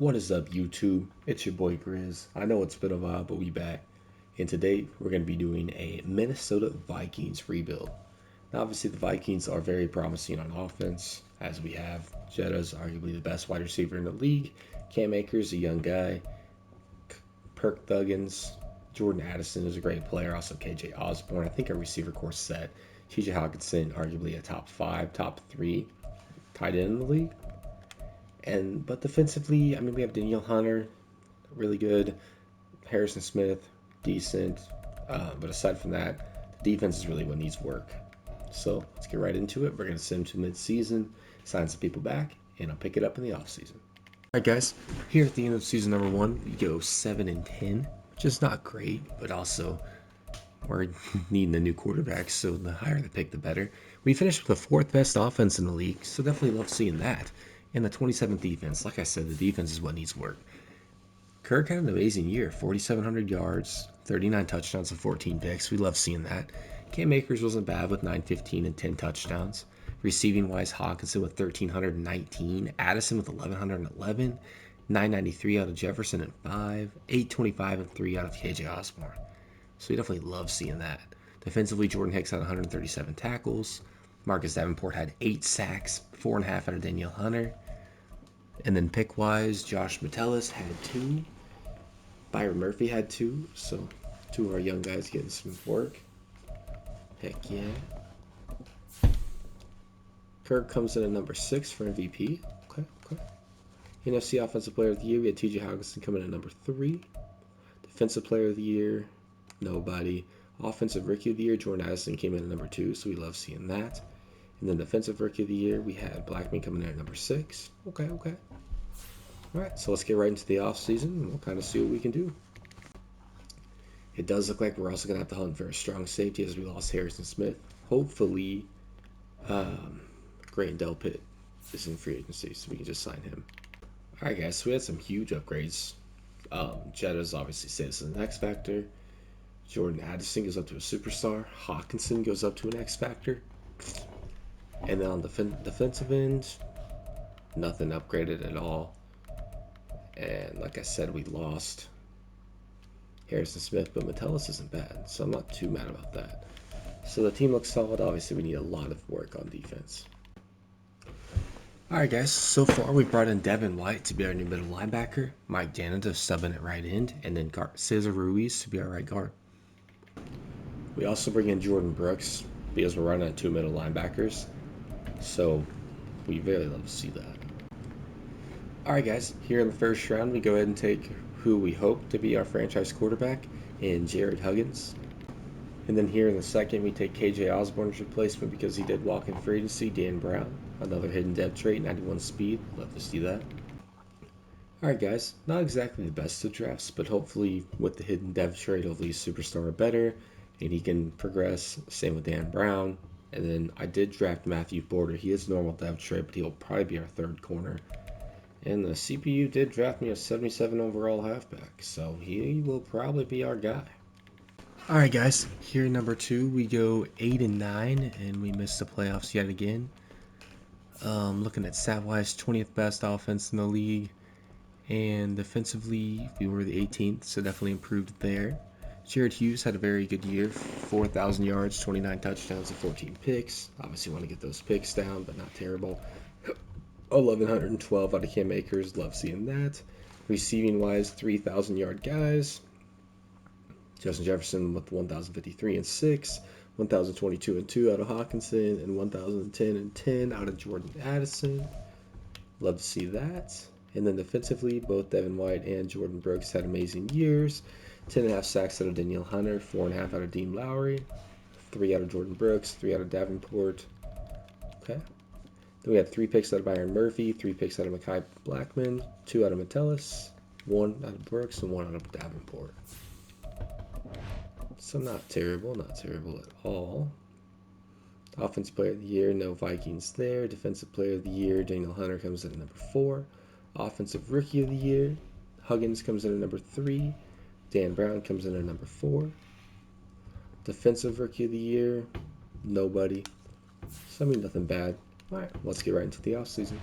What is up, YouTube? It's your boy Grizz. I know it's been a while, but we back. And today we're going to be doing a Minnesota Vikings rebuild. Now, obviously, the Vikings are very promising on offense, as we have Jetta's arguably the best wide receiver in the league. Cam Akers, a young guy. Perk Thuggins, Jordan Addison is a great player. Also, KJ Osborne. I think our receiver core set. TJ Hawkinson, arguably a top 5, top 3 tight end in the league. But defensively, I mean, we have Danielle Hunter, really good. Harrison Smith, decent. But aside from that, the defense is really what needs work. So let's get right into it. We're going to send to mid-season, sign some people back, and I'll pick it up in the offseason. All right, guys. Here at the end of season number 1, we go 7-10, which is not great, but also we're needing a new quarterback, so the higher the pick, the better. We finished with the 4th best offense in the league, so definitely love seeing that. And the 27th defense. Like I said, the defense is what needs work. Kirk had an amazing year, 4,700 yards, 39 touchdowns, and 14 picks. We love seeing that. Cam Akers wasn't bad with 915 and 10 touchdowns. Receiving wise, Hawkinson with 1,319, Addison with 1,111, 993 out of Jefferson and 5, 825 and 3 out of KJ Osborne. So we definitely love seeing that. Defensively, Jordan Hicks had 137 tackles. Marcus Davenport had 8 sacks, 4.5 out of Danielle Hunter. And then pick-wise, Josh Metellus had 2. Byron Murphy had 2. So 2 of our young guys getting some work. Heck yeah. Kirk comes in at number 6 for MVP. Okay. NFC Offensive Player of the Year, we had TJ Hawkinson coming in at number 3. Defensive Player of the Year, nobody. Offensive Rookie of the Year, Jordan Addison came in at number 2, so we love seeing that. And then Defensive Rookie of the Year, we had Blackman coming in at number 6. Okay. All right, so let's get right into the offseason, and we'll kind of see what we can do. It does look like we're also going to have to hunt for a strong safety as we lost Harrison Smith. Hopefully, Grant Delpit is in free agency, so we can just sign him. All right, guys, so we had some huge upgrades. Jetta's obviously stays as an X Factor. Jordan Addison goes up to a superstar. Hawkinson goes up to an X Factor. And then on the defensive end, nothing upgraded at all. And like I said, we lost Harrison Smith, but Metellus isn't bad, so I'm not too mad about that. So the team looks solid. Obviously, we need a lot of work on defense. All right, guys, so far we brought in Devin White to be our new middle linebacker, Mike Gannon to sub in at right end, and then Cesar Ruiz to be our right guard. We also bring in Jordan Brooks because we're running 2 middle linebackers, so we really love to see that. All right, guys, here in the first round, we go ahead and take who we hope to be our franchise quarterback in Jared Huggins. And then here in the second, we take KJ Osborne's replacement because he did walk in free agency, Dan Brown. Another hidden depth trait, 91 speed. Love to see that. Alright, guys, not exactly the best of drafts, but hopefully with the hidden depth trait, hopefully he's superstar or better, and he can progress. Same with Dan Brown. And then I did draft Matthew Porter. He is normal depth trait, but he'll probably be our 3rd corner. And the CPU did draft me a 77 overall halfback, so he will probably be our guy. All right, guys. Here number 2, we go 8-9, and we missed the playoffs yet again. Looking at stat-wise, 20th best offense in the league, and defensively, we were the 18th, so definitely improved there. Jared Hughes had a very good year, 4,000 yards, 29 touchdowns, and 14 picks. Obviously, want to get those picks down, but not terrible. 1,112 out of Cam Akers. Love seeing that. Receiving-wise, 3,000-yard guys. Justin Jefferson with 1,053 and 6, 1,022 and 2 out of Hawkinson, and 1,010 and 10 out of Jordan Addison. Love to see that. And then defensively, both Devin White and Jordan Brooks had amazing years. 10.5 sacks out of Danielle Hunter, 4.5 out of Dean Lowry, 3 out of Jordan Brooks, 3 out of Davenport. Okay. Then we had 3 picks out of Byron Murphy, 3 picks out of Mekhi Blackman, 2 out of Metellus, 1 out of Brooks, and 1 out of Davenport. So not terrible at all. Offensive Player of the Year, no Vikings there. Defensive Player of the Year, Daniel Hunter comes in at number 4. Offensive Rookie of the Year, Huggins comes in at number 3. Dan Brown comes in at number 4. Defensive Rookie of the Year, nobody. So I mean, nothing bad. All right, let's get right into the offseason.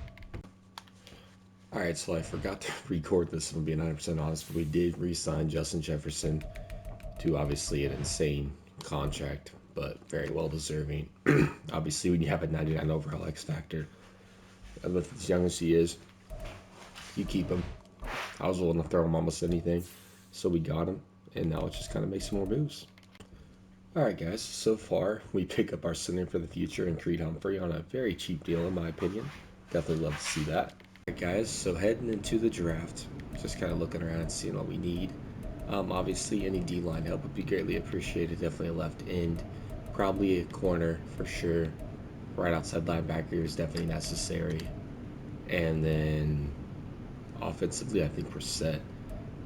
Alright, so I forgot to record this, if I'm being 100% honest, but we did re-sign Justin Jefferson to obviously an insane contract, but very well deserving. Obviously, when you have a 99 overall X Factor, with as young as he is, you keep him. I was willing to throw him almost anything, so we got him, and now it just kind of makes some more moves. Alright guys, so far we pick up our center for the future and Creed Humphrey on a very cheap deal in my opinion. Definitely love to see that. Alright guys, so heading into the draft, just kind of looking around and seeing what we need. Obviously any D-line help would be greatly appreciated, definitely a left end, probably a corner for sure. Right outside linebacker is definitely necessary. And then offensively I think we're set.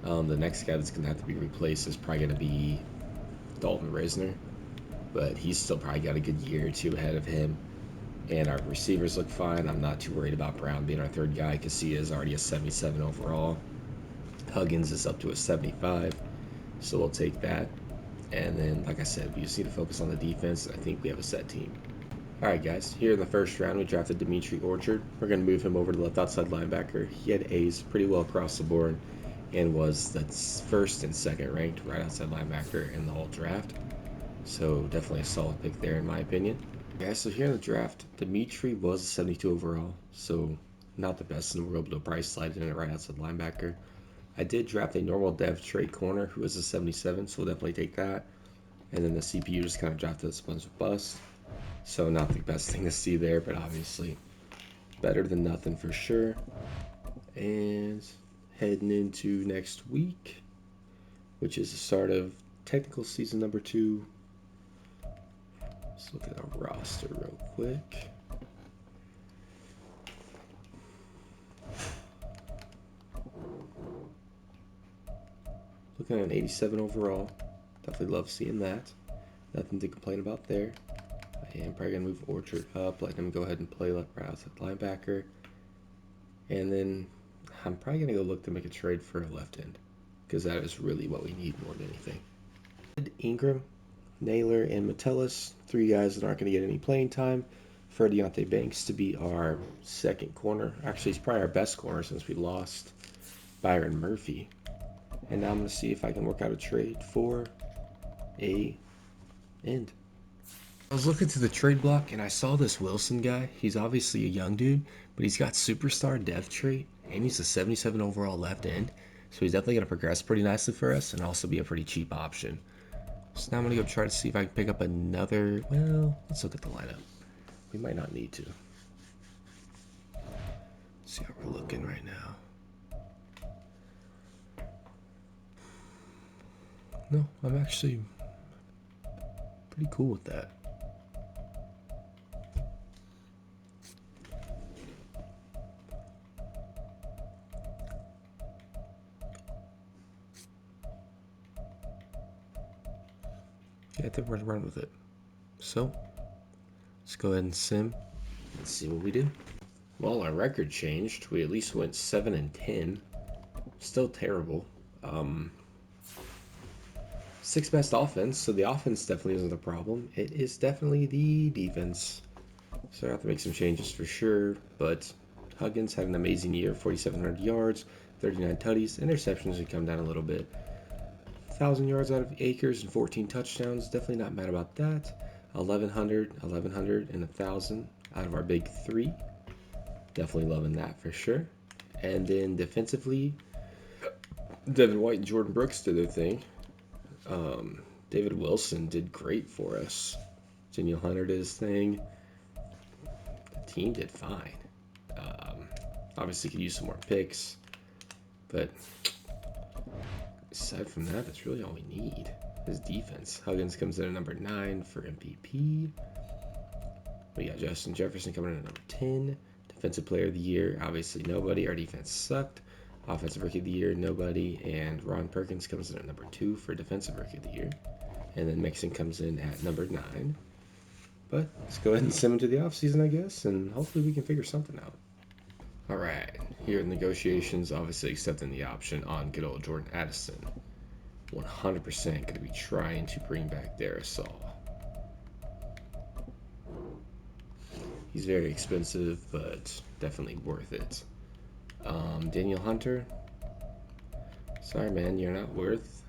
The next guy that's going to have to be replaced is probably going to be Dalton Risner, but he's still probably got a good year or two ahead of him. And our receivers look fine. I'm not too worried about Brown being our third guy because he is already a 77 overall. Huggins is up to a 75, so we'll take that. And then, like I said, we just need to focus on the defense. I think we have a set team. Alright guys, here in the first round we drafted Dimitri Orchard. We're going to move him over to left outside linebacker. He had A's pretty well across the board and was the first and second ranked right outside linebacker in the whole draft. So definitely a solid pick there in my opinion. Yeah, so here in the draft, Dimitri was a 72 overall, so not the best in the world, but a price slide in it right outside linebacker. I did draft a normal dev trait corner who was a 77, so we'll definitely take that. And then the CPU just kind of drafted a bunch of bust. So not the best thing to see there, but obviously better than nothing for sure. And heading into next week, which is the start of technical season number 2. Let's look at our roster real quick. Looking at an 87 overall. Definitely love seeing that. Nothing to complain about there. I am probably going to move Orchard up, let him go ahead and play right outside linebacker. And then I'm probably going to go look to make a trade for a left end, because that is really what we need more than anything. Ingram, Naylor, and Metellus, 3 guys that aren't going to get any playing time. For Deontay Banks to be our second corner. Actually, he's probably our best corner since we lost Byron Murphy. And now I'm going to see if I can work out a trade for a end. I was looking through the trade block and I saw this Wilson guy. He's obviously a young dude, but he's got superstar depth trait and he's a 77 overall left end. So he's definitely going to progress pretty nicely for us and also be a pretty cheap option. So now I'm going to go try to see if I can pick up another. Well, let's look at the lineup. We might not need to. Let's see how we're looking right now. No, I'm actually pretty cool with that. Yeah, I think we're gonna run with it. So, let's go ahead and sim and see what we do. Well, our record changed. We at least went 7-10. Still terrible. 6th best offense, so the offense definitely isn't the problem. It is definitely the defense. So I have to make some changes for sure. But Huggins had an amazing year, 4,700 yards, 39 tutties. Interceptions would come down a little bit. 1,000 yards out of Akers and 14 touchdowns. Definitely not mad about that. 1,100, and 1,000 out of our big 3. Definitely loving that for sure. And then defensively, Devin White and Jordan Brooks did their thing. David Wilson did great for us. Daniel Hunter did his thing. The team did fine. Obviously could use some more picks, but aside from that, that's really all we need. His defense. Huggins comes in at number 9 for MVP. We got Justin Jefferson coming in at number 10. Defensive Player of the Year, obviously nobody. Our defense sucked. Offensive Rookie of the Year, nobody. And Ron Perkins comes in at number 2 for Defensive Rookie of the Year. And then Mixon comes in at number 9. But let's go ahead and send him to the offseason, I guess, and hopefully we can figure something out. All right, here in negotiations, obviously accepting the option on good old Jordan Addison. 100% going to be trying to bring back Darisaw. He's very expensive, but definitely worth it. Daniel Hunter. Sorry, man, you're not worth.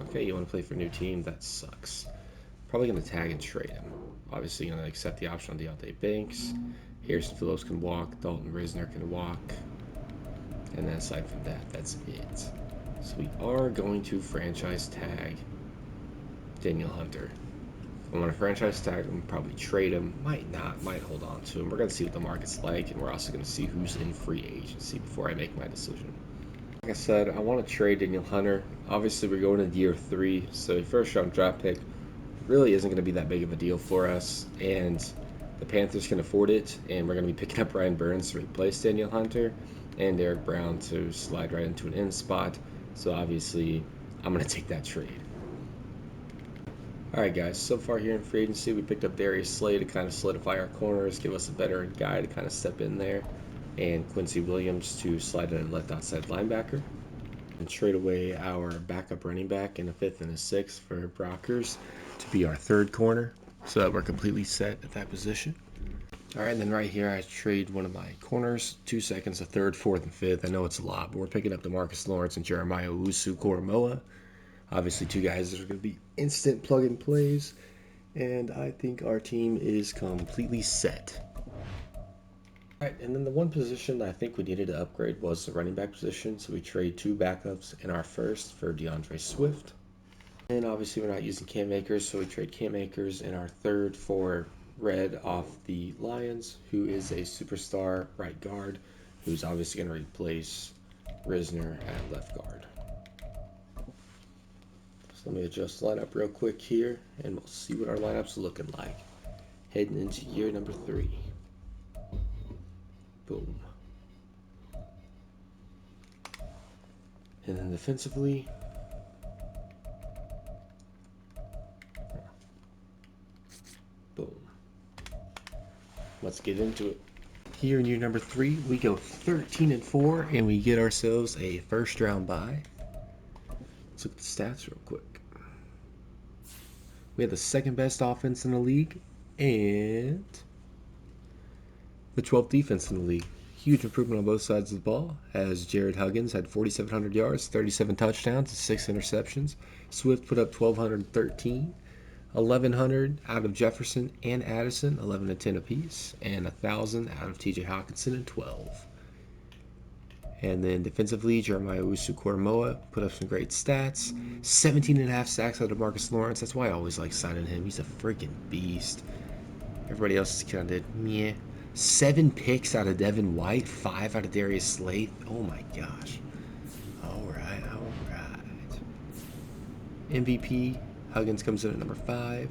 Okay, you want to play for a new team? That sucks. Probably going to tag and trade him. Obviously, going to accept the option on Deontay Banks. Harrison Phillips can walk. Dalton Risner can walk. And then aside from that, that's it. So we are going to franchise tag Daniel Hunter. I want to franchise tag him, probably trade him. Might not, might hold on to him. We're going to see what the market's like, and we're also going to see who's in free agency before I make my decision. Like I said, I want to trade Daniel Hunter. Obviously, we're going into year 3, so first round draft pick really isn't going to be that big of a deal for us, and the Panthers can afford it, and we're going to be picking up Ryan Burns to replace Daniel Hunter, and Derek Brown to slide right into an in spot. So obviously, I'm going to take that trade. Alright guys, so far here in free agency, we picked up Darius Slay to kind of solidify our corners, give us a veteran guy to kind of step in there, and Quincy Williams to slide in and left outside linebacker. And trade away our backup running back in a 5th and a 6th for Brockers to be our 3rd corner, so that we're completely set at that position. Alright, and then right here I trade one of my corners, 2 seconds, a 3rd, 4th, and 5th. I know it's a lot, but we're picking up DeMarcus Lawrence and Jeremiah Owusu-Koramoah. Obviously, 2 guys that are going to be instant plug-and plays, and I think our team is completely set. All right, and then the one position that I think we needed to upgrade was the running back position, so we trade 2 backups in our 1st for DeAndre Swift. And obviously, we're not using Cam Akers, so we trade Cam Akers in our 3rd for Red off the Lions, who is a superstar right guard, who's obviously going to replace Risner at left guard. So let me adjust the lineup real quick here, and we'll see what our lineup's looking like heading into year number 3. Boom. And then defensively, boom. Let's get into it. Here in year number 3, we go 13-4, and we get ourselves a 1st round bye. Let's look at the stats real quick. We had the 2nd best offense in the league and the 12th defense in the league. Huge improvement on both sides of the ball, as Jared Huggins had 4,700 yards, 37 touchdowns, and 6 interceptions. Swift put up 1,213, 1,100 out of Jefferson and Addison, 11 and 10 apiece, and 1,000 out of TJ Hawkinson and 12. And then defensively, Jeremiah Owusu-Koramoah put up some great stats. 17.5 sacks out of Marcus Lawrence. That's why I always like signing him. He's a freaking beast. Everybody else is kind of did meh. 7 picks out of Devin White. 5 out of Darius Slay. Oh my gosh. All right. MVP, Huggins comes in at number 5.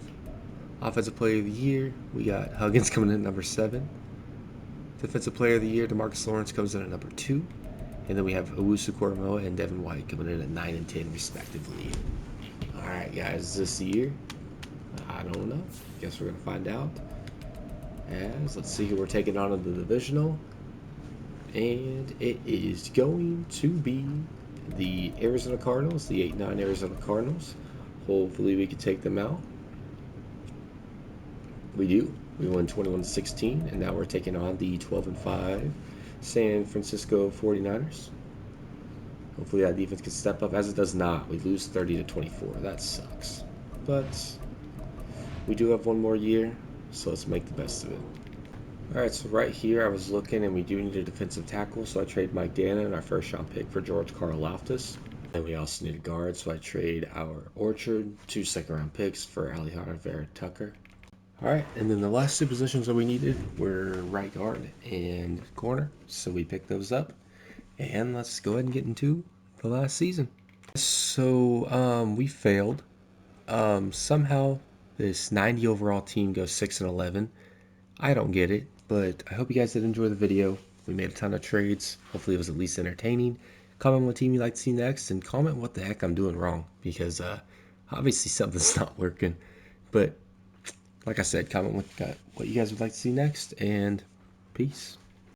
Offensive Player of the Year, we got Huggins coming in at number 7. Defensive Player of the Year, DeMarcus Lawrence comes in at number 2. And then we have Owusu-Koramoah and Devin White coming in at 9 and 10 respectively. All right, guys, this year, I don't know. Guess we're going to find out. As let's see who we're taking on in the divisional. And it is going to be the Arizona Cardinals, the 8-9 Arizona Cardinals. Hopefully we can take them out. We do. We won 21-16, and now we're taking on the 12-5 San Francisco 49ers. Hopefully that defense can step up. As it does not, we lose 30-24. That sucks. But we do have one more year, so let's make the best of it. Alright, so right here I was looking, and we do need a defensive tackle, so I trade Mike Dannon, our 1st round pick, for George Karlaftis. And we also need a guard, so I trade our Orchard, 2 2nd round picks for Alejandro Vera-Tucker. Alright, and then the last 2 positions that we needed were right guard and corner, so we picked those up. And let's go ahead and get into the last season. So we failed. Somehow this 90 overall team goes 6-11. I don't get it, but I hope you guys did enjoy the video. We made a ton of trades. Hopefully it was at least entertaining. Comment what team you'd like to see next, and comment what the heck I'm doing wrong, because obviously something's not working. But like I said, comment what you guys would like to see next, and peace.